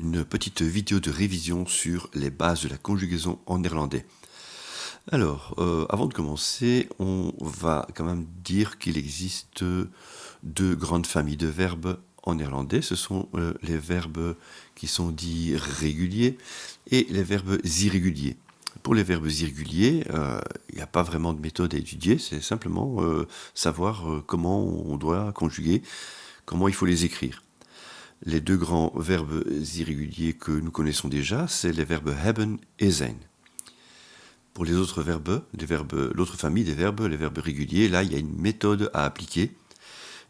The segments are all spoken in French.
une petite vidéo de révision sur les bases de la conjugaison en néerlandais. Alors, avant de commencer, on va quand même dire qu'il existe deux grandes familles de verbes en néerlandais. Ce sont les verbes qui sont dits réguliers et les verbes irréguliers. Pour les verbes irréguliers, il n'y a pas vraiment de méthode à étudier, c'est simplement savoir comment on doit conjuguer, comment il faut les écrire. Les deux grands verbes irréguliers que nous connaissons déjà, c'est les verbes hebben et zijn. Pour les autres verbes, l'autre famille des verbes, les verbes réguliers, là, il y a une méthode à appliquer.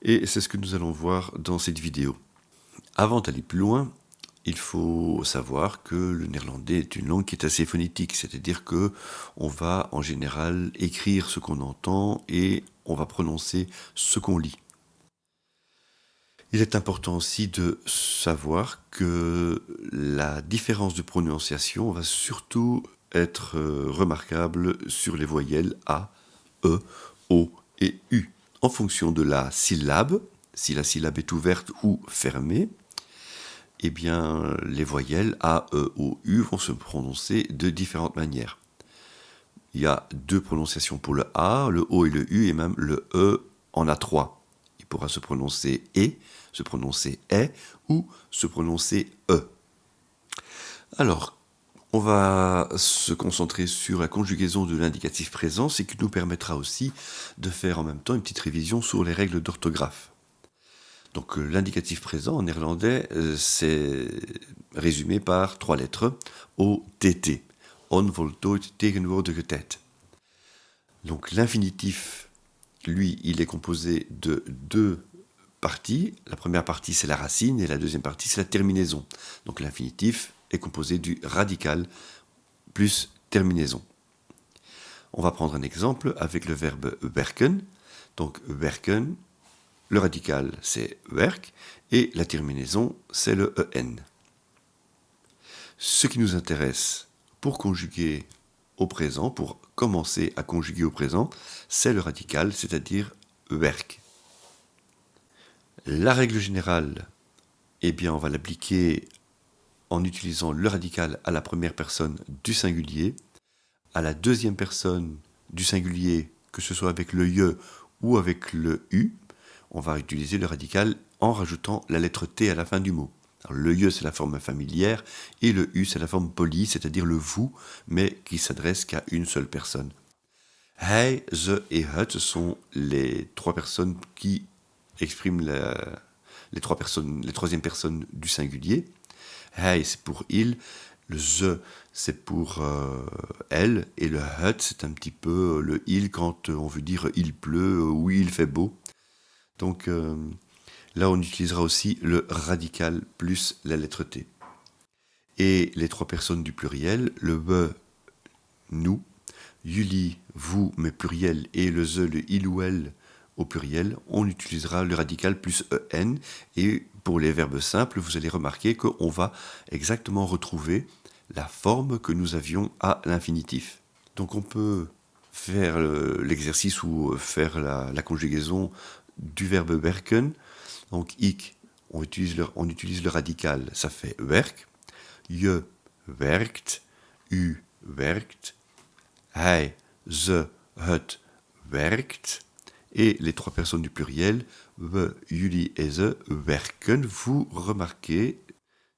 Et c'est ce que nous allons voir dans cette vidéo. Avant d'aller plus loin, il faut savoir que le néerlandais est une langue qui est assez phonétique, c'est-à-dire que on va en général écrire ce qu'on entend et on va prononcer ce qu'on lit. Il est important aussi de savoir que la différence de prononciation va surtout être remarquable sur les voyelles A, E, O et U. En fonction de la syllabe, si la syllabe est ouverte ou fermée, eh bien, les voyelles A, E, O, U vont se prononcer de différentes manières. Il y a deux prononciations pour le A, le O et le U, et même le E en a trois. Il pourra se prononcer E, se prononcer E ou se prononcer E. Alors, on va se concentrer sur la conjugaison de l'indicatif présent, ce qui nous permettra aussi de faire en même temps une petite révision sur les règles d'orthographe. Donc l'indicatif présent en néerlandais, c'est résumé par trois lettres, OTT, onvoltooid tegenwoordige tijd. Donc l'infinitif, lui, il est composé de deux parties. La première partie, c'est la racine, et la deuxième partie, c'est la terminaison. Donc l'infinitif est composé du radical plus terminaison. On va prendre un exemple avec le verbe werken. Donc werken, le radical c'est werk et la terminaison c'est le en. Ce qui nous intéresse pour conjuguer au présent, pour commencer à conjuguer au présent, c'est le radical, c'est-à-dire werk. La règle générale, eh bien on va l'appliquer en utilisant le radical à la première personne du singulier, à la deuxième personne du singulier, que ce soit avec le je ou avec le u, on va utiliser le radical en rajoutant la lettre T à la fin du mot. Alors, le je, c'est la forme familière, et le u, c'est la forme polie, c'est-à-dire le vous, mais qui s'adresse qu'à une seule personne. Hij, ze et het, ce sont les trois personnes qui expriment les troisièmes personnes du singulier. Hij, c'est pour il, le ze, c'est pour elle, et le het, c'est un petit peu le il quand on veut dire il pleut ou il fait beau. Donc là, on utilisera aussi le radical plus la lettre T. Et les trois personnes du pluriel, le we, nous, jullie, vous, mais pluriel, et le ze, le il ou elle au pluriel, on utilisera le radical plus en. Et pour les verbes simples, vous allez remarquer qu'on va exactement retrouver la forme que nous avions à l'infinitif. Donc on peut faire l'exercice ou faire la conjugaison du verbe werken. Donc ik, on utilise le radical, ça fait werk. Je werkt, u werkt, hij, ze, het werkt. Et les trois personnes du pluriel, we, jullie et ze, werken. Vous remarquez,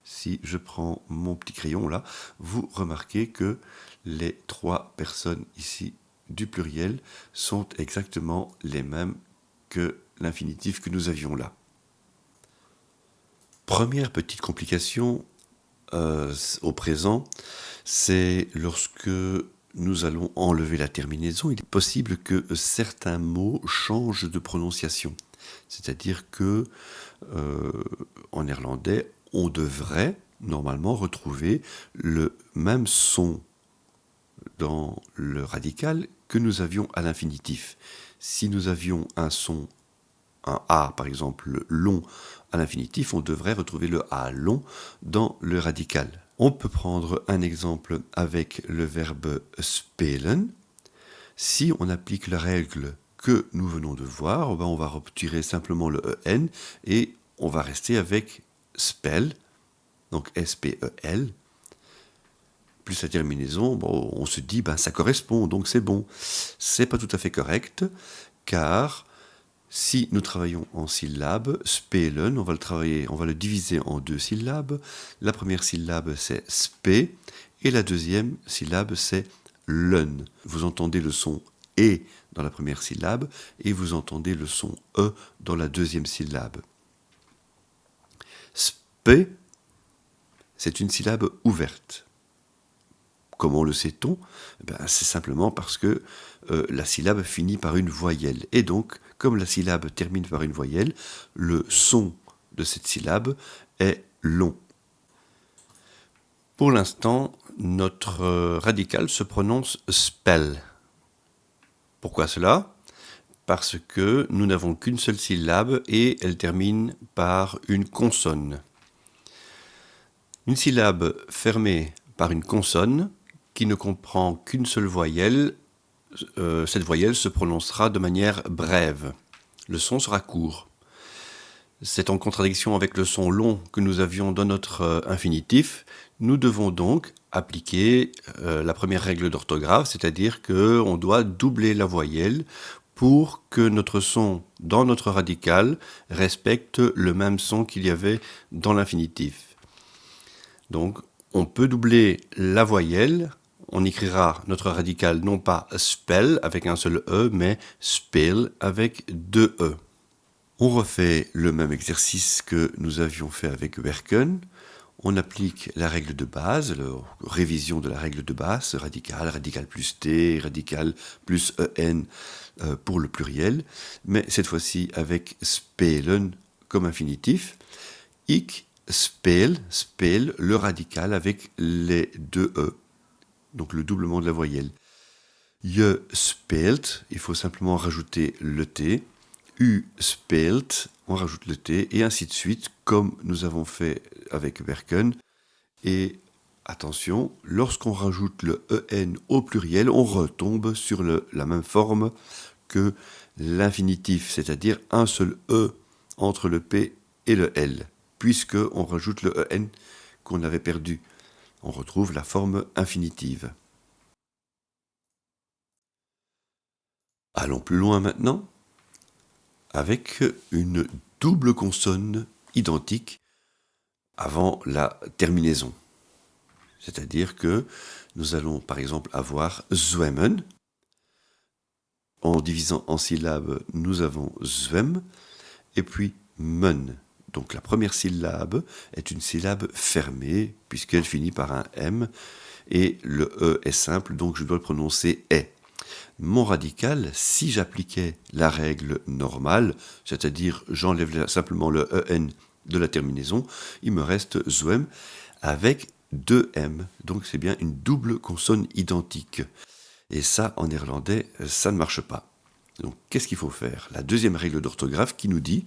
si je prends mon petit crayon là, vous remarquez que les trois personnes ici du pluriel sont exactement les mêmes que l'infinitif que nous avions là. Première petite complication au présent, c'est lorsque nous allons enlever la terminaison, il est possible que certains mots changent de prononciation. C'est-à-dire que en néerlandais, on devrait normalement retrouver le même son dans le radical que nous avions à l'infinitif. Si nous avions un son, un A par exemple long à l'infinitif, on devrait retrouver le A long dans le radical. On peut prendre un exemple avec le verbe spelen. Si on applique la règle que nous venons de voir, on va retirer simplement le en et on va rester avec spell donc S-P-E-L, plus la terminaison, bon, on se dit, ça correspond, donc c'est bon. C'est pas tout à fait correct, car si nous travaillons en syllabes, spelen, on va le diviser en 2 syllabes. La première syllabe, c'est spe, et la deuxième syllabe, c'est len. Vous entendez le son e dans la première syllabe, et vous entendez le son e dans la deuxième syllabe. Spe, c'est une syllabe ouverte. Comment le sait-on ? C'est simplement parce que la syllabe finit par une voyelle. Et donc, comme la syllabe termine par une voyelle, le son de cette syllabe est long. Pour l'instant, notre radical se prononce spell. Pourquoi cela ? Parce que nous n'avons qu'une seule syllabe et elle termine par une consonne. Une syllabe fermée par une consonne qui ne comprend qu'une seule voyelle, cette voyelle se prononcera de manière brève. Le son sera court. C'est en contradiction avec le son long que nous avions dans notre infinitif. Nous devons donc appliquer la première règle d'orthographe, c'est-à-dire qu'on doit doubler la voyelle pour que notre son dans notre radical respecte le même son qu'il y avait dans l'infinitif. Donc, on peut doubler la voyelle. On écrira notre radical non pas spell avec un seul E, mais spell avec 2 E. On refait le même exercice que nous avions fait avec werken. On applique la règle de base, la révision de la règle de base, radical plus T, radical plus EN pour le pluriel, mais cette fois-ci avec spelen comme infinitif. Ik speel, le radical avec les 2 E. Donc le doublement de la voyelle. Je speelt, il faut simplement rajouter le T. U speelt, on rajoute le T, et ainsi de suite, comme nous avons fait avec werken. Et attention, lorsqu'on rajoute le EN au pluriel, on retombe sur la même forme que l'infinitif, c'est-à-dire un seul E entre le P et le L, puisqu'on rajoute le EN qu'on avait perdu. On retrouve la forme infinitive. Allons plus loin maintenant, avec une double consonne identique avant la terminaison. C'est-à-dire que nous allons par exemple avoir zwemmen. En divisant en syllabes, nous avons zwem, et puis men. Donc la première syllabe est une syllabe fermée, puisqu'elle finit par un M, et le E est simple, donc je dois le prononcer est. Mon radical, si j'appliquais la règle normale, c'est-à-dire j'enlève simplement le EN de la terminaison, il me reste zwem avec 2 M. Donc c'est bien une double consonne identique. Et ça, en néerlandais, ça ne marche pas. Donc, qu'est-ce qu'il faut faire ? La deuxième règle d'orthographe qui nous dit,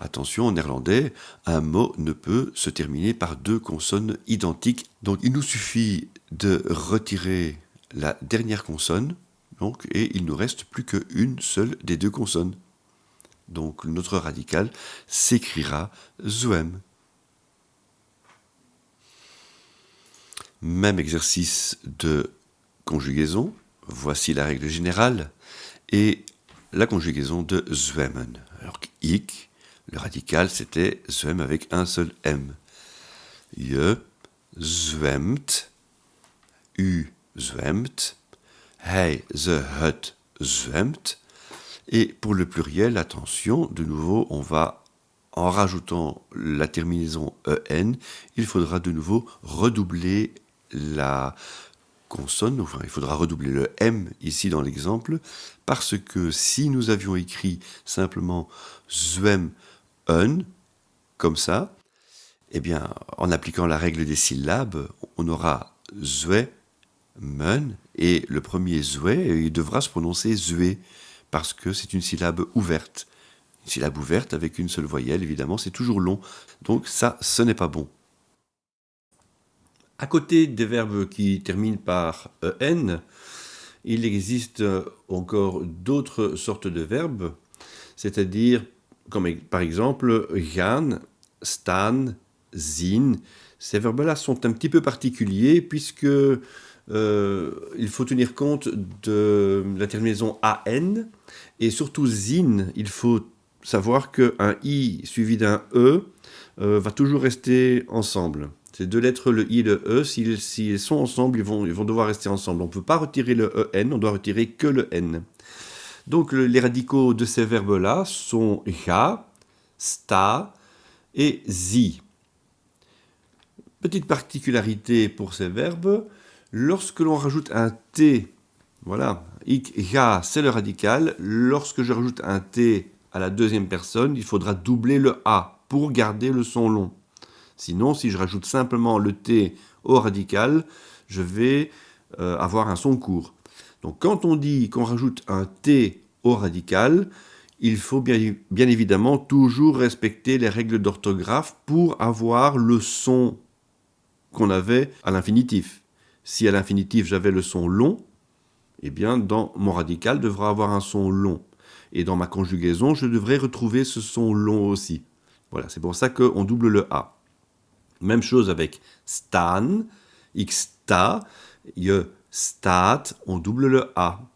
attention, en néerlandais, un mot ne peut se terminer par 2 consonnes identiques. Donc, il nous suffit de retirer la dernière consonne, et il ne nous reste plus qu'une seule des 2 consonnes. Donc, notre radical s'écrira zwem. Même exercice de conjugaison. Voici la règle générale et la conjugaison de zwemmen. Alors, ik, le radical, c'était zwem avec un seul M. Je zwemt, u zwemt, hij, ze, het zwemt. Et pour le pluriel, attention, de nouveau, on va, en rajoutant la terminaison en, il faudra de nouveau redoubler la consonne, enfin il faudra redoubler le M ici dans l'exemple, parce que si nous avions écrit simplement zwem un, comme ça, eh bien en appliquant la règle des syllabes, on aura zwe, men, et le premier zwe, il devra se prononcer zwe, parce que c'est une syllabe ouverte. Une syllabe ouverte avec une seule voyelle, évidemment, c'est toujours long, donc ça, ce n'est pas bon. À côté des verbes qui terminent par en, il existe encore d'autres sortes de verbes, c'est-à-dire, comme par exemple gaan, staan, zien. Ces verbes-là sont un petit peu particuliers puisque il faut tenir compte de la terminaison an et surtout zien, il faut savoir qu'un i suivi d'un va toujours rester ensemble. Ces deux lettres, le i et le e, s'ils sont ensemble, ils vont devoir rester ensemble. On ne peut pas retirer le en, on doit retirer que le n. Donc les radicaux de ces verbes-là sont ga, sta et zi. Petite particularité pour ces verbes, lorsque l'on rajoute un t, voilà, ik, ga, c'est le radical. Lorsque je rajoute un t à la deuxième personne, il faudra doubler le a pour garder le son long. Sinon, si je rajoute simplement le t au radical, je vais avoir un son court. Donc quand on dit qu'on rajoute un t au radical, il faut bien évidemment toujours respecter les règles d'orthographe pour avoir le son qu'on avait à l'infinitif. Si à l'infinitif j'avais le son long, eh bien dans mon radical devra avoir un son long. Et dans ma conjugaison, je devrais retrouver ce son long aussi. Voilà, c'est pour ça qu'on double le A. Même chose avec stan, ik sta, je staat, on double le A.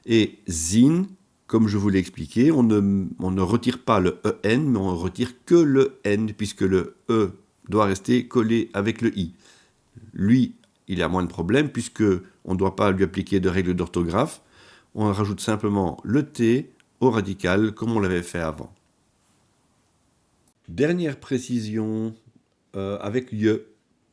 Et zien, comme je vous l'ai expliqué, on ne retire pas le en, mais on ne retire que le n, puisque le e doit rester collé avec le i. Lui, il a moins de problèmes, puisque on ne doit pas lui appliquer de règles d'orthographe. On rajoute simplement le t au radical, comme on l'avait fait avant. Dernière précision avec je.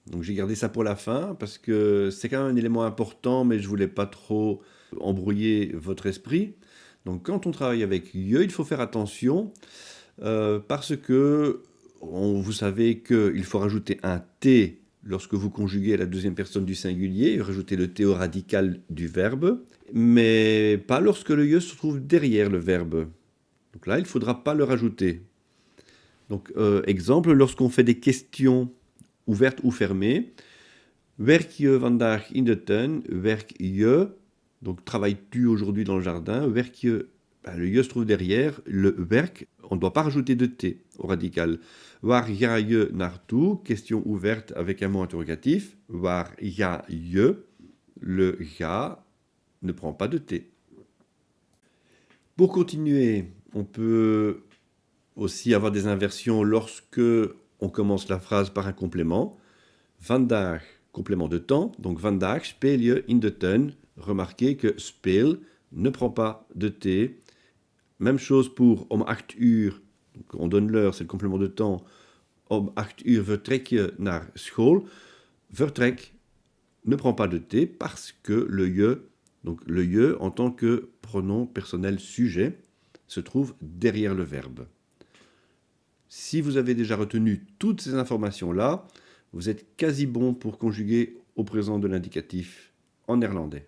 Donc j'ai gardé ça pour la fin parce que c'est quand même un élément important, mais je voulais pas trop embrouiller votre esprit. Donc quand on travaille avec je, il faut faire attention parce que vous savez qu'il faut rajouter un t lorsque vous conjuguez à la deuxième personne du singulier, rajouter le t au radical du verbe, mais pas lorsque le je se trouve derrière le verbe. Donc là, il ne faudra pas le rajouter. Donc exemple, lorsqu'on fait des questions ouvertes ou fermées, werk je vandaag in de tuin, werk je, donc travailles-tu aujourd'hui dans le jardin, werk je, le je se trouve derrière, le werk, on ne doit pas rajouter de t au radical. Waar ga je naartoe, question ouverte avec un mot interrogatif, waar ga je, le ga ne prend pas de t. Pour continuer, on peut aussi avoir des inversions lorsque on commence la phrase par un complément. Vandaag, complément de temps. Donc vandaag speel je in de tuin. Remarquez que speel ne prend pas de t. Même chose pour om 8 uur. Donc on donne l'heure, c'est le complément de temps. Om 8 uur vertrek je naar school. Vertrek ne prend pas de t parce que le je, donc le je en tant que pronom personnel sujet, se trouve derrière le verbe. Si vous avez déjà retenu toutes ces informations-là, vous êtes quasi bon pour conjuguer au présent de l'indicatif en néerlandais.